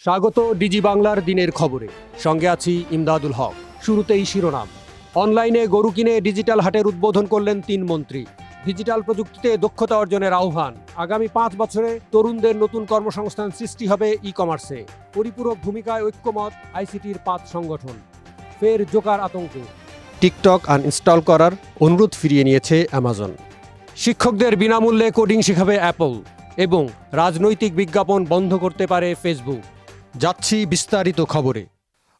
স্বাগত ডিজি বাংলার দিনের খবরে, সঙ্গে আছি ইমদাদুল হক। শুরুতেই শিরোনাম। অনলাইনে গরু কিনে ডিজিটাল হাটের উদ্বোধন করলেন 3 মন্ত্রী। ডিজিটাল প্রযুক্তিতে দক্ষতা অর্জনের আহ্বান। আগামী 5 বছরে তরুণদের নতুন কর্মসংস্থান সৃষ্টি হবে ই কমার্সে। পরিপূরক ভূমিকায় ঐক্যমত আইসিটির 5 সংগঠন। ফের জোকার আতঙ্ক। টিকটক আনইনস্টল করার অনুরোধ ফিরিয়ে নিয়েছে অ্যামাজন। শিক্ষকদের বিনামূল্যে কোডিং শেখাবে অ্যাপল এবং রাজনৈতিক বিজ্ঞাপন বন্ধ করতে পারে ফেসবুক। যাচ্ছি বিস্তারিত খবরে।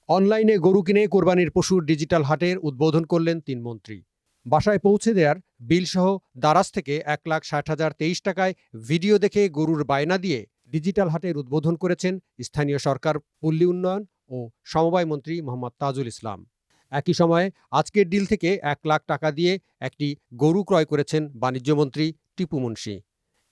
অনলাইনে গরু কিনে কোরবানির পশুর ডিজিটাল হাটের উদ্বোধন করলেন 3 মন্ত্রী। বাসায় পৌঁছে দেওয়ার বিলসহ দারাজ থেকে 1,60,023 টাকায় ভিডিও দেখে গরুর বায়না দিয়ে ডিজিটাল হাটের উদ্বোধন করেছেন স্থানীয় সরকার, পল্লী উন্নয়ন ও সমবায় মন্ত্রী মোহাম্মদ তাজুল ইসলাম। একই সময়ে আজকের ডিল থেকে 1 লাখ টাকা দিয়ে একটি গরু ক্রয় করেছেন বাণিজ্যমন্ত্রী টিপু মুন্সি।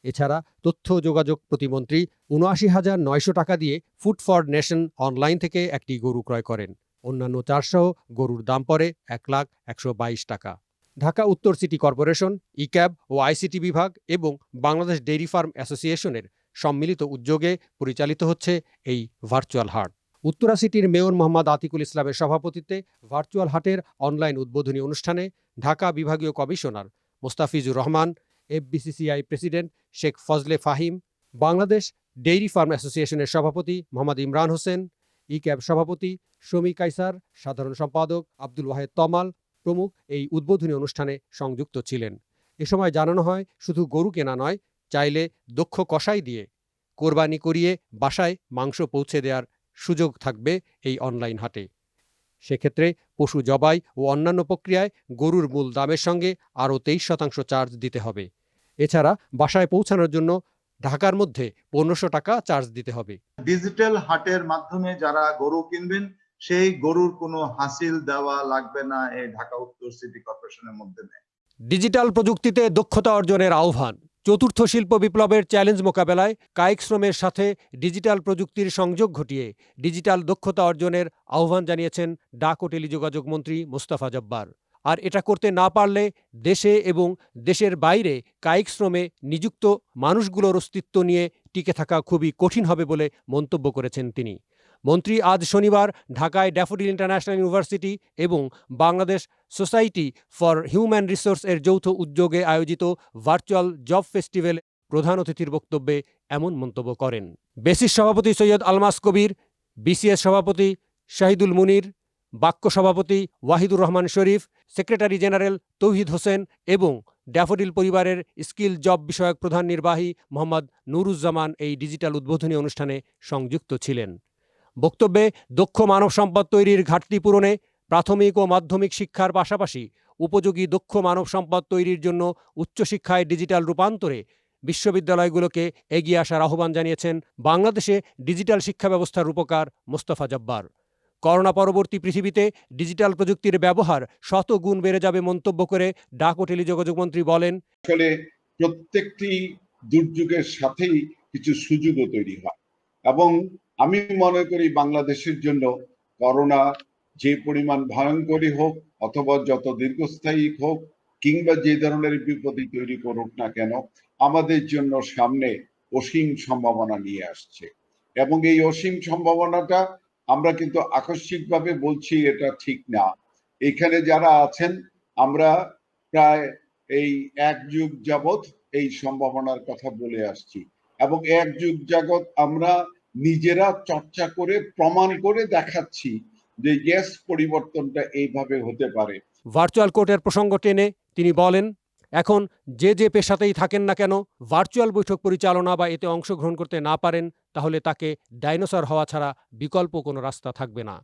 এছাড়া তথ্য যোগাযোগ প্রতিমন্ত্রী ৭৯,৯০০ টাকা দিয়ে ফুড ফর নেশন অনলাইন থেকে একটি গরু ক্রয় করেন। অন্যান্য 400 গরুর দাম পড়ে 1,122 টাকা। ঢাকা উত্তর সিটি কর্পোরেশন, ইক্যাব ও আইসিটি বিভাগ এবং বাংলাদেশ ডেইরি ফার্ম অ্যাসোসিয়েশনের সম্মিলিত উদ্যোগে পরিচালিত হচ্ছে এই ভার্চুয়াল হাট। উত্তরা সিটির মেয়র মোহাম্মদ আতিকুল ইসলামের সভাপতিত্বে ভার্চুয়াল হাটের অনলাইন উদ্বোধনী অনুষ্ঠানে ঢাকা বিভাগীয় commissioner Mostafizur Rahman, FBCCI president Sheikh Fazle Fahim, Bangladesh dairy farm অ্যাসোসিয়েশনের সভাপতি মোহাম্মদ ইমরান হোসেন, ইক্যাব সভাপতি শমী কাইসার, সাধারণ সম্পাদক আব্দুল ওয়াহেদ তমাল প্রমুখ এই উদ্বোধনী অনুষ্ঠানে সংযুক্ত ছিলেন। এ সময় জানানো হয়, শুধু গরু কেনা নয়, চাইলে দক্ষ কসাই দিয়ে কোরবানি করিয়ে বাসায় মাংস পৌঁছে দেওয়ার সুযোগ থাকবে এই অনলাইন হাটে। সেক্ষেত্রে পশু জবাই ও অন্যান্য প্রক্রিয়ায় গরুর মূল দামের সঙ্গে আরও 23% চার্জ দিতে হবে। এছাড়া বাসায় পৌঁছানোর জন্য ঢাকার মধ্যে 1500 টাকা চার্জ দিতে হবে। ডিজিটাল হাটের মাধ্যমে যারা গরু কিনবেন সেই গরুর কোনো হাসিল দেওয়া লাগবে না এই ঢাকা উত্তর সিটি কর্পোরেশনের মধ্যে। ডিজিটাল প্রযুক্তিতে দক্ষতা অর্জনের আহ্বান। চতুর্থ শিল্প বিপ্লবের চ্যালেঞ্জ মোকাবেলায় কায়িক শ্রমের সাথে ডিজিটাল প্রযুক্তির সংযোগ ঘটিয়ে ডিজিটাল দক্ষতা অর্জনের আহ্বান জানিয়েছেন ডাক ও টেলিযোগাযোগ মন্ত্রী মোস্তফা জব্বার। আর এটা করতে না পারলে দেশে এবং দেশের বাইরে কায়িক শ্রমে নিযুক্ত মানুষগুলোর অস্তিত্ব নিয়ে টিকে থাকা খুবই কঠিন হবে বলে মন্তব্য করেছেন তিনি। মন্ত্রী আজ শনিবার ঢাকায় ড্যাফোডিল ইন্টারন্যাশনাল ইউনিভার্সিটি এবং Bangladesh society for human resource এর যৌথ উদ্যোগে আয়োজিত ভার্চুয়াল জব ফেস্টিভ্যালে প্রধান অতিথির বক্তব্যে এমন মন্তব্য করেন। বেসিস সভাপতি সৈয়দ আলমাস কবির, বিসিএস সভাপতি শাহিদুল মুনির, বাক্য সভাপতি ওয়াহিদুর রহমান শরীফ, সেক্রেটারি জেনারেল তৌহিদ হোসেন এবং ড্যাফোডিল পরিবারের স্কিল জব বিষয়ক প্রধান নির্বাহী মোহাম্মদ নুরুজ্জামান এই ডিজিটাল উদ্বোধনী অনুষ্ঠানে সংযুক্ত ছিলেন। বক্তব্যে দক্ষ মানব সম্পদ তৈরির ঘাটতি পূরণে প্রাথমিক ও মাধ্যমিক শিক্ষার পাশাপাশি উপযোগী দক্ষ মানব সম্পদ তৈরির জন্য উচ্চশিক্ষায় ডিজিটাল রূপান্তরে বিশ্ববিদ্যালয়গুলোকে এগিয়ে আসার আহ্বান জানিয়েছেন বাংলাদেশে ডিজিটাল শিক্ষা ব্যবস্থার রূপকার মোস্তফা জব্বার। করোনা পরবর্তী পৃথিবীতে ডিজিটাল প্রযুক্তির ব্যবহার শত গুণ বেড়ে যাবে মন্তব্য করে ডাক ও টেলিযোগাযোগ মন্ত্রী বলেন, আসলে প্রত্যেকটি দুর্যোগের সাথেই কিছু সুযোগও তৈরি হয় এবং আমি মনে করি বাংলাদেশের জন্য করোনা যে পরিমাণ ভয়ঙ্করী হোক অথবা যত দীর্ঘস্থায়ী হোক কিংবা যে ধরনের বিপত্তি তৈরি করুক না কেন, আমাদের জন্য সামনে অসীম সম্ভাবনা নিয়ে আসছে এবং এই অসীম সম্ভাবনাটা আমরা কিন্তু আকস্মিকভাবে বলছি এটা ঠিক না। এখানে যারা আছেন আমরা প্রায় এই 1 যুগ যাবৎ এই সম্ভাবনার কথা বলে আসছি এবং 1 যুগ যাবৎ আমরা নিজেরা চর্চা করে প্রমাণ করে দেখাচ্ছি যে ইয়েস, পরিবর্তনটা এইভাবে হতে পারে। ভার্চুয়াল কোর্টের প্রসঙ্গ টেনে তিনি বলেন, এখন যে পেশাতেই থাকেন না কেন, ভার্চুয়াল বৈঠক পরিচালনা বা এতে অংশগ্রহণ করতে না পারেন, তাহলে তাকে ডাইনোসর হওয়া ছাড়া বিকল্প কোনো রাস্তা থাকবে না।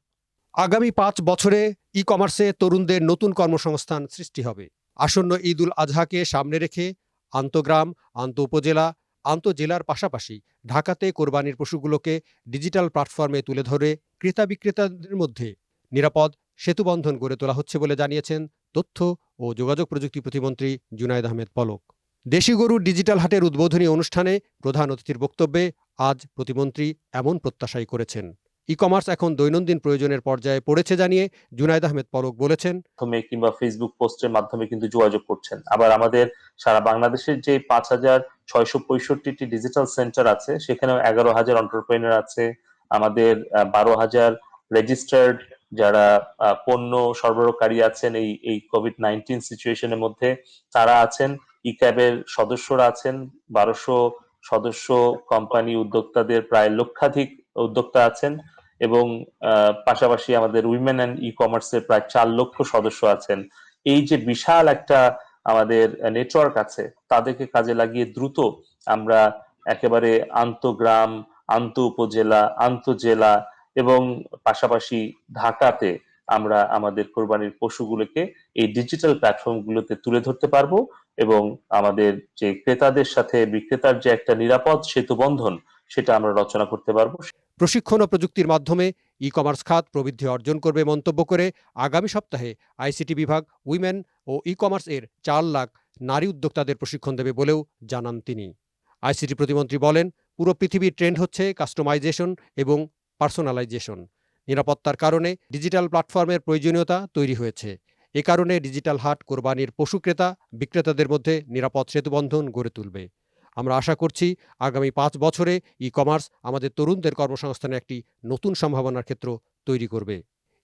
আগামী 5 বছরে ই কমার্সে তরুণদের নতুন কর্মসংস্থান সৃষ্টি হবে। আসন্ন ঈদ উল আজহাকে সামনে রেখে আন্তঃগ্রাম, আন্তঃউপজেলা, আন্তঃজেলার পাশাপাশি ঢাকাতে কোরবানির পশুগুলোকে ডিজিটাল প্ল্যাটফর্মে তুলে ধরে ক্রেতা বিক্রেতাদের মধ্যে নিরাপদ সেতুবন্ধন গড়ে তোলা হচ্ছে বলে জানিয়েছেন তথ্য ও যোগাযোগ প্রযুক্তি প্রতিমন্ত্রী জুনায়েদ আহমেদ পলক। দেশি গরুর ডিজিটাল হাটের উদ্বোধনী অনুষ্ঠানে প্রধান অতিথির বক্তব্যে আজ প্রতিমন্ত্রী এমন প্রত্যাশাই করেছেন। ই কমার্স এখন দৈনন্দিন প্রয়োজনের পর্যায়ে পড়েছে জানিয়ে জুনায়েদ আহমেদ পলক বলেছেন, কিংবা ফেসবুক পোস্টের মাধ্যমে কিন্তু যোগাযোগ করছেন। আবার আমাদের সারা বাংলাদেশের যে 5,665টি ডিজিটাল সেন্টার আছে সেখানেও 11,000 এন্টারপ্রেনার আছে, আমাদের 12,000 রেজিস্টার্ড যারা পণ্য সরবরাহকারী আছেন এই কোভিড-19 সিচুয়েশনের মধ্যে, তারা আছেন। ইক্যাবের সদস্যরা আছেন, 1200 সদস্য কোম্পানি উদ্যোক্তাদের প্রায় লক্ষাধিক উদ্যোক্তা আছেন, এবং পাশাপাশি আমাদের উইমেন অ্যান্ড ই কমার্সের প্রায় 4 লক্ষ সদস্য আছেন। এই যে বিশাল একটা আমাদের নেটওয়ার্ক আছে, তাদেরকে কাজে লাগিয়ে দ্রুত আমরা একেবারে আন্তঃগ্রাম, আন্ত উপজেলা, আন্তঃজেলা এবং পাশাপাশি ঢাকাতে আমরা আমাদের কোরবানির পশুগুলোকে এই ডিজিটাল প্ল্যাটফর্মগুলোতে তুলে ধরতে পারবো, এবং আমাদের যে ক্রেতাদের সাথে বিক্রেতার যে একটা নিরাপদ সেতু বন্ধন, সেটা আমরা রচনা করতে পারবো। প্রশিক্ষণ ও প্রযুক্তির মাধ্যমে ই কমার্স খাত প্রবৃদ্ধি অর্জন করবে মন্তব্য করে আগামী সপ্তাহে আইসিটি বিভাগ উইমেন ও ই কমার্স এর 4 লাখ নারী উদ্যোক্তাদের প্রশিক্ষণ দেবে বলেও জানান তিনি। আইসিটি প্রতিমন্ত্রী বলেন, পুরো পৃথিবীর ট্রেন্ড হচ্ছে কাস্টমাইজেশন এবং পার্সোনালাইজেশন। নিরাপত্তার কারণে ডিজিটাল প্ল্যাটফর্মের প্রয়োজনীয়তা তৈরি হয়েছে। এ কারণে ডিজিটাল হাট কোরবানির পশু ক্রেতা বিক্রেতাদের মধ্যে নিরাপদ সেতুবন্ধন গড়ে তুলবে। আমরা আশা করছি আগামী 5 বছরে ই কমার্স আমাদের তরুণদের কর্মসংস্থানের একটি নতুন সম্ভাবনার ক্ষেত্র তৈরি করবে।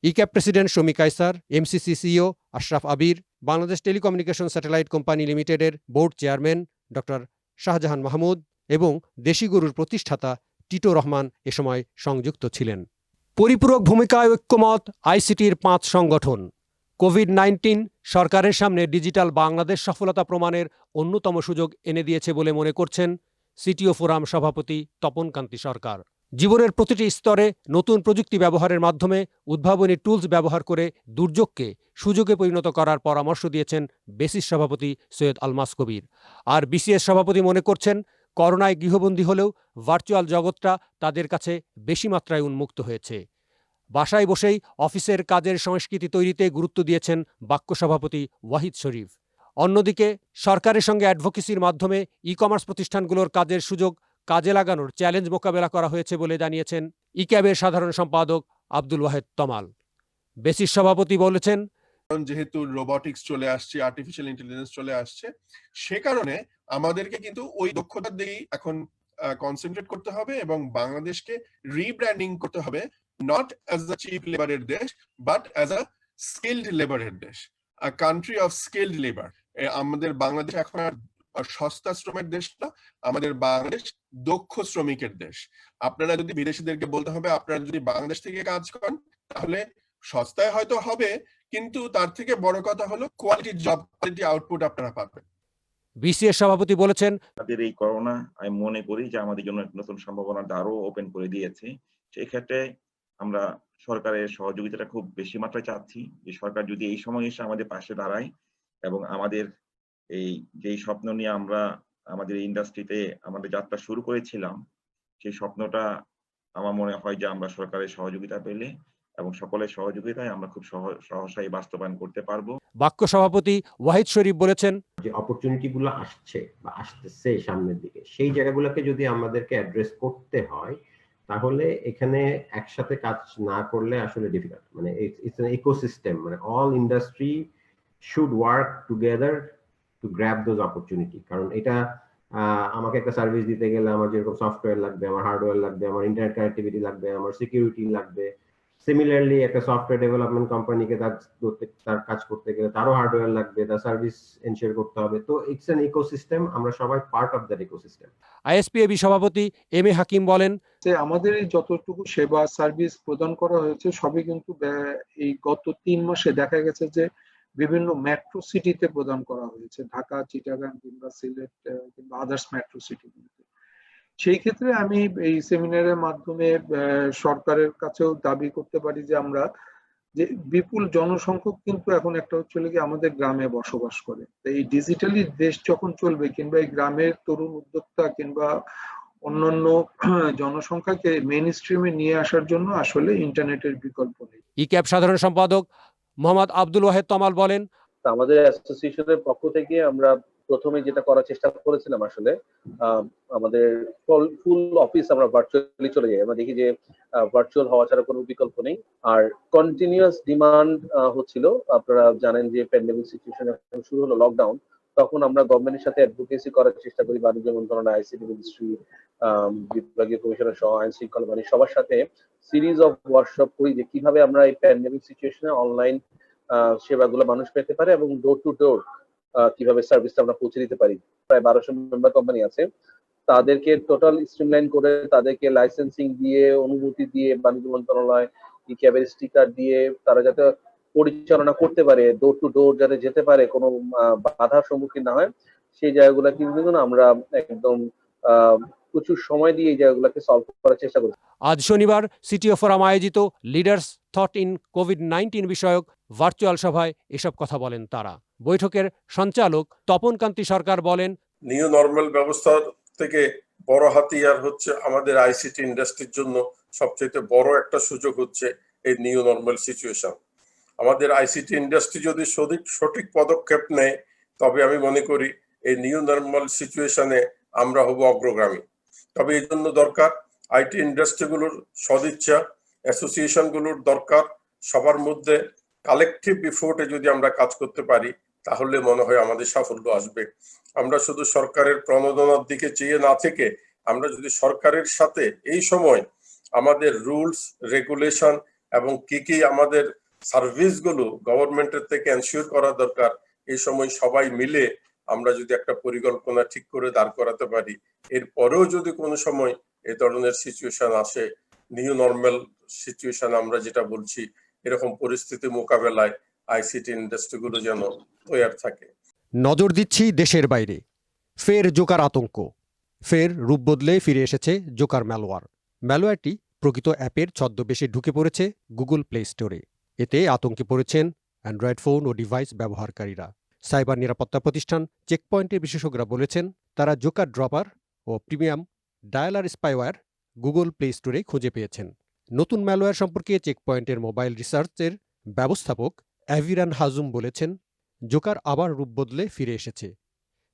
ইক্যাব প্রেসিডেন্ট শমী কায়সার, এমসিসি সিইও আশরাফ আবির, বাংলাদেশ টেলিকমিউনিকেশন স্যাটেলাইট কোম্পানি লিমিটেডের board chairman doctor Shahjahan Mahmud এবং দেশি গরুর প্রতিষ্ঠাতা টিটো রহমান এ সময় সংযুক্ত ছিলেন। পরিপূরক ভূমিকায় ঐক্যমত আইসিটির 5 সংগঠন। কোভিড-19 সরকারের সামনে ডিজিটাল বাংলাদেশ সফলতা প্রমাণের অন্যতম সুযোগ এনে দিয়েছে বলে মনে করছেন সিটিও ফোরাম সভাপতি তপন কান্তি সরকার। জীবনের প্রতিটি স্তরে নতুন প্রযুক্তি ব্যবহারের মাধ্যমে উদ্ভাবনী টুলস ব্যবহার করে দুর্যোগকে সুযোগে পরিণত করার পরামর্শ দিয়েছেন বেসিস সভাপতি সৈয়দ আলমাস কবির। আর বিসিএস সভাপতি মনে করছেন, করোনায় গৃহবন্দী হলেও ভার্চুয়াল জগৎটা তাদের কাছে বেশি মাত্রায় উন্মুক্ত হয়েছে। বাসায় বসেই অফিসের কাজের সংস্কৃতি তৈরিতে গুরুত্ব দিয়েছেন বাক্য সভাপতি ওয়াহিদ শরীফ। অন্যদিকে সরকারের সঙ্গে অ্যাডভোকেসির মাধ্যমে ই কমার্স প্রতিষ্ঠানগুলোর কাজের সুযোগ কাজে লাগানোর চ্যালেঞ্জ মোকাবেলা করা হয়েছে বলে জানিয়েছেন ইক্যাবের সাধারণ সম্পাদক আব্দুল ওয়াহেদ তমাল। বেসিস সভাপতি বলেছেন, যেহেতু রোবটিক্স চলে আসছে, আর্টিফিশিয়াল ইন্টেলিজেন্স চলে আসছে, সে কারণে আমাদেরকে কিন্তু ওই দক্ষতার দিকেই এখন কনসেন্ট্রেট করতে হবে এবং বাংলাদেশকে রিব্র্যান্ডিং করতে হবে, নট অ্যাজ আ চিপ লেবারের দেশ, বাট অ্যাজ আ স্কিলড লেবারের দেশ, আ কান্ট্রি অফ স্কিলড লেবার। আমাদের বাংলাদেশ এখন আর সস্তা শ্রমের দেশ না, আমাদের বাংলাদেশ দক্ষ শ্রমিকের দেশ। আপনারা যদি বিদেশিদেরকে বলতে হবে আপনারা যদি বাংলাদেশ থেকে কাজ করেন তাহলে সস্তায় হয়তো হবে, কিন্তু তার থেকে বড় কথা হলো কোয়ালিটি জব, কোয়ালিটি আউটপুট আপনারা পাবেন। বিসিএস সভাপতি বলেছেন, আমাদের এই করোনা আমি মনে করি যে আমাদের জন্য নতুন সম্ভাবনার দ্বারও ওপেন করে দিয়েছে। সেই ক্ষেত্রে আমরা সরকারের সহযোগিতাটা খুব বেশি মাত্রায় চাচ্ছি, যে সরকার যদি এই সময় এসে আমাদের পাশে দাঁড়ায় এবং আমাদের এই যেই স্বপ্ন নিয়ে আমরা আমাদের ইন্ডাস্ট্রিতে আমাদের যাত্রা শুরু করেছিলাম, সেই স্বপ্নটা আমার মনে হয় যে আমরা সরকারের সহযোগিতা পেলে এবং সকলের সহযোগিতায় আমরা খুব সহসাই বাস্তবায়ন করতে পারবো। বাক্য সভাপতি ওয়াহিদ শরীফ বলেছেন, যে অপরচুনিটি গুলো আসছে বা আসতেছে সামনের দিকে, সেই জায়গাগুলোকে যদি আমাদেরকে অ্যাড্রেস করতে হয় তাহলে এখানে একসাথে কাজ না করলে আসলে ডিফিকাল্ট। মানে ইটস অ্যান ইকোসিস্টেম, মানে all industry should work together two grab those opportunity. কারণ এটা আমাকে একটা সার্ভিস দিতে গেলে আমার যেরকম সফটওয়্যার লাগবে, আমার হার্ডওয়্যার লাগবে, আমার ইন্টারনেট কানেক্টিভিটি লাগবে, আমার সিকিউরিটি লাগবে। সিমিলারলি একটা সফটওয়্যার ডেভেলপমেন্ট কোম্পানিকে তার কাজ করতে গেলে তারও হার্ডওয়্যার লাগবে, তার সার্ভিস এনশিওর করতে হবে। তো ইটস অ্যান ইকোসিস্টেম, আমরা সবাই part of that ecosystem. ISPAB সভাপতি এম এ হাকিম বলেন, আমাদের এই যতটুকু সেবা সার্ভিস প্রদান করা হয়েছে সবই কিন্তু এই গত 3 মাসে দেখা গেছে যে বিভিন্ন মেট্রো সিটিতে প্রদান করা হয়েছে, ঢাকা, চিটাগাং কিংবা সিলেট কিংবা আদার্স মেট্রো সিটিগুলোতে। সেই ক্ষেত্রে আমি এই সেমিনারের মাধ্যমে সরকারের কাছেও দাবি করতে পারি যে আমরা যে বিপুল জনসংখ্যক কিন্তু এখন একটা হচ্ছে কি আমাদের গ্রামে বসবাস করে। এই ডিজিটালি দেশ যখন চলবে কিংবা এই গ্রামের তরুণ উদ্যোক্তা কিংবা অন্যান্য জনসংখ্যাকে মেইন স্ট্রিমে নিয়ে আসার জন্য আসলে ইন্টারনেটের বিকল্প নেই। ইক্যাব সাধারণ সম্পাদক মোহাম্মদ আব্দুল ওয়াহেদ তমাল বলেন, আমাদের অ্যাসোসিয়েশনের পক্ষ থেকে আমরা প্রথমে যেটা করার চেষ্টা করেছিলাম, আসলে আমাদের ফুল অফিস আমরা ভার্চুয়ালি চলে যাই। আমরা দেখি যে ভার্চুয়াল হওয়া ছাড়া কোনো বিকল্প নেই। আর কন্টিনিউয়াস ডিমান্ড হচ্ছিল। আপনারা জানেন যে প্যান্ডেমিক সিচুয়েশন শুরু হলো, লকডাউন, তখন আমরা গভর্নমেন্টের সাথে অ্যাডভোকেসি করার চেষ্টা করি, বাণিজ্য মন্ত্রণালয়, আইসিটি মিনিস্ট্রি, বিভাগীয় কমিশনার সহ আইন শৃঙ্খলা বাহিনী সবার সাথে সিরিজ অফ ওয়ার্কশপ করি যে কিভাবে আমরা এই প্যান্ডেমিক সিচুয়েশনে অনলাইন সেবাগুলো মানুষ পেতে পারে এবং ডোর টু ডোর কিভাবে সার্ভিসটা আমরা পৌঁছে দিতে পারি। প্রায় 1200 মেম্বার কোম্পানি আছে, তাদেরকে টোটাল স্ট্রিমলাইন করে তাদেরকে লাইসেন্সিং দিয়ে, অনুমতি দিয়ে, বাণিজ্য মন্ত্রণালয় ক্যাবের স্টিকার দিয়ে তারা যাতে পরিচালনা করতে পারে, ডোর টু ডোর যাতে যেতে পারে, কোনো বাধার সম্মুখীন না হয়, সেই জায়গাগুলো কিন্তু আমরা একদম প্রচুর সময় দিয়ে এই জায়গাগুলোকে সলভ করার চেষ্টা করি। আজ শনিবার সিটিও ফোরাম আয়োজিত লিডার্স থট ইন কোভিড-19 বিষয়ক ভার্চুয়াল সভায় এসব কথা বলেন তারা। বৈঠকের সঞ্চালক তপন কান্তি সরকার বলেন, নিউ নরমাল ব্যবস্থা থেকে বড় হাতিয়ার হচ্ছে আমাদের আইসিটি ইন্ডাস্ট্রির জন্য সবচেয়ে বড় একটা সুযোগ হচ্ছে এই নিউ নরমাল সিচুয়েশন। আমাদের আইসিটি ইন্ডাস্ট্রি যদি সঠিক পদক্ষেপ নেয় তবে আমি মনে করি এই নিউ নরমাল সিচুয়েশনে আমরা হব অগ্রগামী। তবে এই জন্য দরকার আইটি ইন্ডাস্ট্রিগুলোর সদিচ্ছা, অ্যাসোসিয়েশনগুলোর দরকার, সবার মধ্যে কালেকটিভ এফোর্টে যদি আমরা কাজ করতে পারি তাহলে মনে হয় আমাদের সাফল্য আসবে। আমরা শুধু সরকারের প্রণোদনার দিকে চেয়ে না থেকে আমরা যদি সরকারের সাথে এই সময় আমাদের রুলস, রেগুলেশন এবং কি আমাদের সার্ভিসগুলো গভর্নমেন্টের থেকে এনশিওর করা দরকার, এই সময় সবাই মিলে আমরা যদি একটা পরিকল্পনা ঠিক করে দাঁড় করাতে পারি, এরপরেও যদি কোনো সময় এ ধরনের সিচুয়েশন আসে, নিউ নরমাল সিচুয়েশন আমরা যেটা বলছি, এরকম পরিস্থিতি মোকাবেলায় আইসিটি ইন্ডাস্ট্রিগুলো যেন তৈরি থাকে। নজর দিচ্ছি দেশের বাইরে। ফের জোকার আতঙ্ক। ফের রূপ বদলে ফিরে এসেছে জোকার ম্যালওয়্যার। ম্যালওয়্যারটি প্রকৃত অ্যাপের ছদ্মবেশে ঢুকে পড়েছে গুগল প্লে স্টোরে। এতে আতঙ্কে পড়েছেন অ্যান্ড্রয়েড ফোন ও ডিভাইস ব্যবহারকারীরা। সাইবার নিরাপত্তা প্রতিষ্ঠান চেকপয়েন্টের বিশেষজ্ঞরা বলেছেন, তারা জোকার ড্রপার ও premium dialer spyware Google Play স্টোরে খুঁজে পেয়েছেন। নতুন ম্যালওয়্যার সম্পর্কে চেকপয়েন্টের মোবাইল রিসার্চের ব্যবস্থাপক অ্যাভিরান হাজুম বলেছেন, জোকার আবার রূপ বদলে ফিরে এসেছে।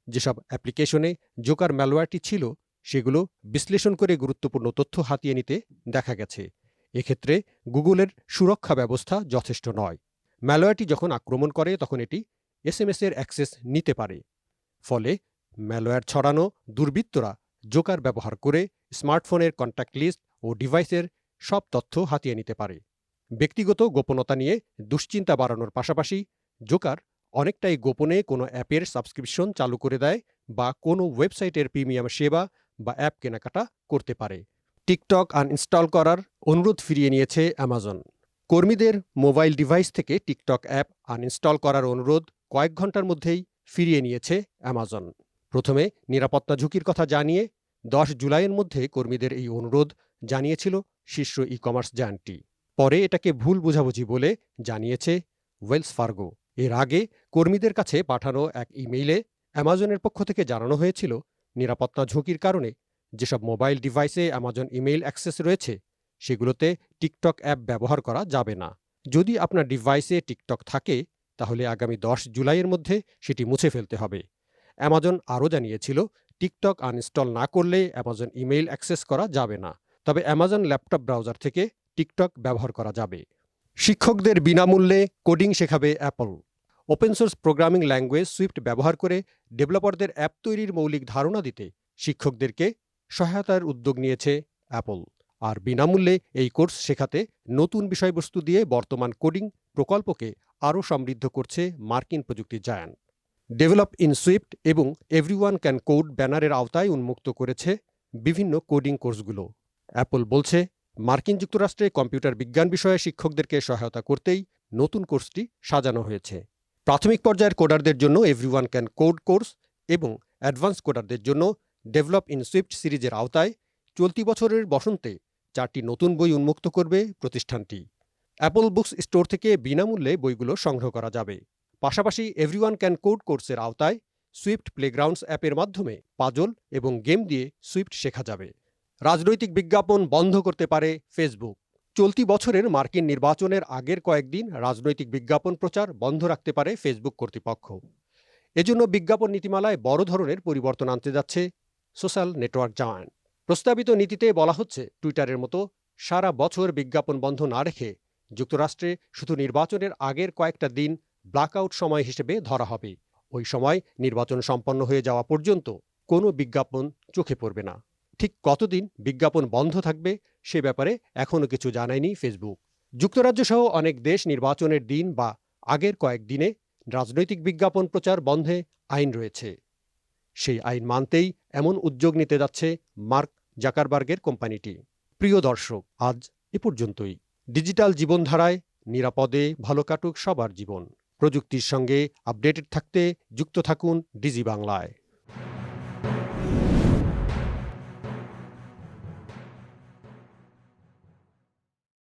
যেসব অ্যাপ্লিকেশনে জোকার ম্যালওয়্যারটি ছিল সেগুলো বিশ্লেষণ করে গুরুত্বপূর্ণ তথ্য হাতিয়ে নিতে দেখা গেছে। এক্ষেত্রে গুগলের সুরক্ষা ব্যবস্থা যথেষ্ট নয়। ম্যালওয়্যারটি যখন আক্রমণ করে তখন এটি এসএমএস-এর অ্যাক্সেস নিতে পারে। ফলে ম্যালওয়্যার ছড়ানো দুর্বৃত্তরা জোকার ব্যবহার করে স্মার্টফোনের কন্ট্যাক্ট লিস্ট ও ডিভাইসের সব তথ্য হাতিয়ে নিতে পারে। ব্যক্তিগত গোপনতা নিয়ে দুশ্চিন্তা বাড়ানোর পাশাপাশি জোকার অনেকটাই গোপনে কোনো অ্যাপের সাবস্ক্রিপশন চালু করে দেয় বা কোনো ওয়েবসাইটের প্রিমিয়াম সেবা বা অ্যাপ কেনাকাটা করতে পারে। টিকটক আনইনস্টল করার অনুরোধ ফিরিয়ে নিয়েছে অ্যামাজন। কর্মীদের মোবাইল ডিভাইস থেকে টিকটক অ্যাপ আনইনস্টল করার অনুরোধ কয়েক ঘন্টার মধ্যেই ফিরিয়ে নিয়েছে অ্যামাজন। প্রথমে নিরাপত্তা ঝুঁকির কথা জানিয়ে 10 জুলাইয়ের মধ্যে কর্মীদের এই অনুরোধ জানিয়েছিল শীর্ষ ই কমার্স জায়ান্টটি। পরে এটাকে ভুল বোঝাবুঝি বলে জানিয়েছে ওয়েলস ফার্গো। এর আগে কর্মীদের কাছে পাঠানো এক ইমেইলে অ্যামাজনের পক্ষ থেকে জানানো হয়েছিল, নিরাপত্তা ঝুঁকির কারণে যেসব মোবাইল ডিভাইসে অ্যামাজন ইমেইল অ্যাক্সেস রয়েছে সেগুলোতে টিকটক অ্যাপ ব্যবহার করা যাবে না। যদি আপনার ডিভাইসে টিকটক থাকে তাহলে আগামী 10 জুলাইয়ের মধ্যে সেটি মুছে ফেলতে হবে। অ্যামাজন আরও জানিয়েছিল, টিকটক আনইনস্টল না করলে অ্যামাজন ইমেইল অ্যাক্সেস করা যাবে না, তবে অ্যামাজন ল্যাপটপ ব্রাউজার থেকে টিকটক ব্যবহার করা যাবে। শিক্ষকদের বিনামূল্যে কোডিং শেখাবে Apple. Open source programming language Swift ব্যবহার করে ডেভেলপারদের অ্যাপ তৈরির মৌলিক ধারণা দিতে শিক্ষকদেরকে সহায়তার উদ্যোগ নিয়েছে অ্যাপল। আর বিনামূল্যে এই কোর্স শেখাতে নতুন বিষয়বস্তু দিয়ে বর্তমান কোডিং প্রকল্পকে আরও সমৃদ্ধ করছে মার্কিন প্রযুক্তি জায়ান্ট। ডেভেলপ ইন সুইফট এবং এভরিওয়ান ক্যান কোড ব্যানারের আওতায় উন্মুক্ত করেছে বিভিন্ন কোডিং কোর্সগুলো। অ্যাপল বলছে, মার্কিন যুক্তরাষ্ট্রে কম্পিউটার বিজ্ঞান বিষয়ে শিক্ষকদেরকে সহায়তা করতেই নতুন কোর্সটি সাজানো হয়েছে। প্রাথমিক পর্যায়ের কোডারদের জন্য এভরিওয়ান ক্যান কোড কোর্স এবং অ্যাডভান্স কোডারদের জন্য ডেভেলপ ইন সুইফট সিরিজের আওতায় চলতি বছরের বসন্তে 4টি নতুন বই উন্মুক্ত করবে প্রতিষ্ঠানটি। অ্যাপল বুকস স্টোর থেকে বিনামূল্যে বইগুলো সংগ্রহ করা যাবে। পাশাপাশি এভরিওয়ান ক্যান কোড কোর্সের আওতায় সুইফট প্লেগ্রাউন্ডস অ্যাপের মাধ্যমে পাজল এবং গেম দিয়ে সুইফট শেখা যাবে। রাজনৈতিক বিজ্ঞাপন বন্ধ করতে পারে ফেসবুক। চলতি বছরের মার্কিন নির্বাচনের আগের কয়েকদিন রাজনৈতিক বিজ্ঞাপন প্রচার বন্ধ রাখতে পারে ফেসবুক কর্তৃপক্ষ। এজন্য বিজ্ঞাপন নীতিমালায় বড় ধরনের পরিবর্তন আনতে যাচ্ছে সোশ্যাল নেটওয়ার্ক জায়ান্ট। প্রস্তাবিত নীতিতে বলা হচ্ছে, টুইটারের মতো সারা বছর বিজ্ঞাপন বন্ধ না রেখে যুক্তরাষ্ট্রে শুধু নির্বাচনের আগের কয়েকটা দিন ব্ল্যাকআউট সময় হিসেবে ধরা হবে। ওই সময় নির্বাচন সম্পন্ন হয়ে যাওয়া পর্যন্ত কোনো বিজ্ঞাপন চোখে পড়বে না। ঠিক কতদিন বিজ্ঞাপন বন্ধ থাকবে সে ব্যাপারে এখনও কিছু জানায়নি ফেসবুক। যুক্তরাজ্য সহ অনেক দেশ নির্বাচনের দিন বা আগের কয়েকদিনে রাজনৈতিক বিজ্ঞাপন প্রচার বন্ধে আইন রয়েছে। সেই আইন মানতেই এমন উদ্যোগ নিতে যাচ্ছে মার্ক জাকারবার্গের কোম্পানিটি। প্রিয় দর্শক, আজ এ পর্যন্তই। ডিজিটাল জীবনধারায় নিরাপদে ভালো কাটুক সবার জীবন। প্রযুক্তির সঙ্গে আপডেটেড থাকতে যুক্ত থাকুন ডিজি বাংলায়।